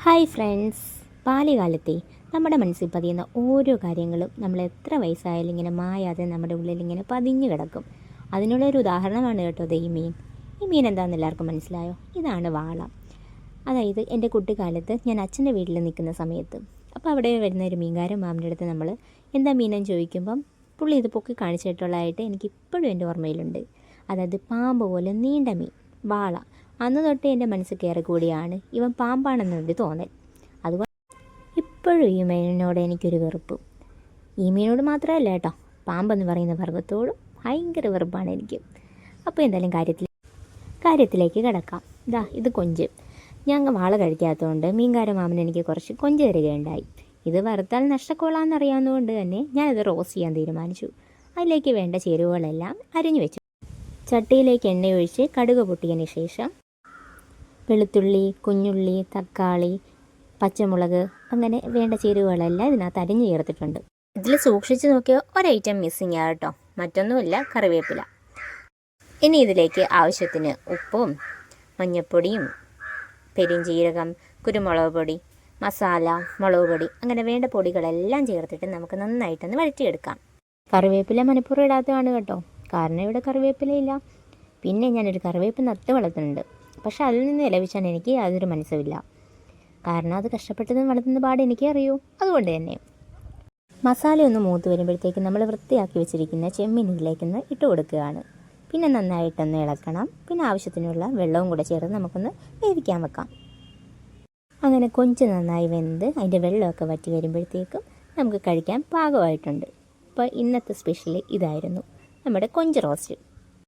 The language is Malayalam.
ഹായ് ഫ്രണ്ട്സ്, ബാല്യകാലത്തെ നമ്മുടെ മനസ്സിൽ പതിയുന്ന ഓരോ കാര്യങ്ങളും നമ്മൾ എത്ര വയസ്സായാലും ഇങ്ങനെ മായാതെ നമ്മുടെ ഉള്ളിൽ ഇങ്ങനെ പതിഞ്ഞു കിടക്കും. അതിനുള്ളൊരു ഉദാഹരണമാണ് കേട്ടോ ഈ മീൻ. ഈ മീൻ എന്താണെന്ന് എല്ലാവർക്കും മനസ്സിലായോ? ഇതാണ് വാള. അതായത് എൻ്റെ കുട്ടിക്കാലത്ത് ഞാൻ അച്ഛൻ്റെ വീട്ടിൽ നിൽക്കുന്ന സമയത്ത് അപ്പോൾ അവിടെ വരുന്ന ഒരു മീൻകാരൻ മാമിൻ്റെ അടുത്ത് നമ്മൾ എന്താ മീനെന്ന് ചോദിക്കുമ്പം പുള്ളി ഇത് പൊക്കി കാണിച്ചിട്ടുള്ളതായിട്ട് എനിക്കിപ്പോഴും എൻ്റെ ഓർമ്മയിലുണ്ട്. അതായത് പാമ്പ് പോലെ നീണ്ട മീൻ, വാള. അന്ന് തൊട്ട് എൻ്റെ മനസ്സിൽ കയറി കൂടിയാണ് ഇവൻ പാമ്പാണെന്നൊരു തോന്നൽ. അതുകൊണ്ട് ഇപ്പോഴും ഈ മീനിനോട് എനിക്കൊരു വെറുപ്പ്. ഈ മീനോട് മാത്രമല്ല കേട്ടോ, പാമ്പെന്ന് പറയുന്ന വർഗ്ഗത്തോടും ഭയങ്കര വെറുപ്പാണ് എനിക്ക്. അപ്പോൾ എന്തായാലും കാര്യത്തിലേക്ക് കിടക്കാം. ഇത് കൊഞ്ച്. ഞാൻ വാള കഴിക്കാത്തതുകൊണ്ട് മീൻകാരൻ മാമൻ എനിക്ക് കുറച്ച് കൊഞ്ച് തരികയുണ്ടായി. ഇത് വറുത്താൽ നഷ്ടക്കൊള്ളാമെന്നറിയാവുന്നതുകൊണ്ട് തന്നെ ഞാനത് റോസ്റ്റ് ചെയ്യാൻ തീരുമാനിച്ചു. അതിലേക്ക് വേണ്ട ചേരുവകളെല്ലാം അരിഞ്ഞു വെച്ചു. ചട്ടിയിലേക്ക് എണ്ണയൊഴിച്ച് കടുക് പൊട്ടിയതിന് ശേഷം വെളുത്തുള്ളി, കുഞ്ഞുള്ളി, തക്കാളി, പച്ചമുളക്, അങ്ങനെ വേണ്ട ചേരുവകളെല്ലാം ഇതിനകത്ത് അരിഞ്ഞ് ചേർത്തിട്ടുണ്ട്. ഇതിൽ സൂക്ഷിച്ച് നോക്കിയ ഒരൈറ്റം മിസ്സിങ് കേട്ടോ, മറ്റൊന്നുമില്ല, കറിവേപ്പില. ഇനി ഇതിലേക്ക് ആവശ്യത്തിന് ഉപ്പും മഞ്ഞൾപ്പൊടിയും പെരുംജീരകം, കുരുമുളക് പൊടി, മസാല, മുളക് പൊടി, അങ്ങനെ വേണ്ട പൊടികളെല്ലാം ചേർത്തിട്ട് നമുക്ക് നന്നായിട്ടൊന്ന് വഴറ്റിയെടുക്കാം. കറിവേപ്പില മനഃപൂർവ്വം ഇടാത്തതാണ് കേട്ടോ, കാരണം ഇവിടെ കറിവേപ്പിലയില്ല. പിന്നെ ഞാനൊരു കറിവേപ്പ് നട്ട് വളർത്തുന്നുണ്ട്, പക്ഷെ അതിൽ നിന്ന് ഇലവിച്ചാൻ എനിക്ക് യാതൊരു മനസ്സുമില്ല. കാരണം അത് കഷ്ടപ്പെട്ടതും വളർത്തുന്ന പാട് എനിക്കേ അറിയൂ. അതുകൊണ്ട് തന്നെ മസാല ഒന്ന് മൂത്ത് വരുമ്പോഴത്തേക്കും നമ്മൾ വൃത്തിയാക്കി വെച്ചിരിക്കുന്ന ചെമ്മീനിലേക്കൊന്ന് ഇട്ട് കൊടുക്കുകയാണ്. പിന്നെ നന്നായിട്ടൊന്ന് ഇളക്കണം. പിന്നെ ആവശ്യത്തിനുള്ള വെള്ളവും കൂടെ ചേർത്ത് നമുക്കൊന്ന് വേവിക്കാൻ വെക്കാം. അങ്ങനെ കൊഞ്ച് നന്നായി വെന്ത് അതിൻ്റെ വെള്ളമൊക്കെ വറ്റി വരുമ്പോഴത്തേക്കും നമുക്ക് കഴിക്കാൻ പാകമായിട്ടുണ്ട്. അപ്പോൾ ഇന്നത്തെ സ്പെഷ്യൽ ഇതായിരുന്നു, നമ്മുടെ കൊഞ്ച് റോസ്റ്റ്.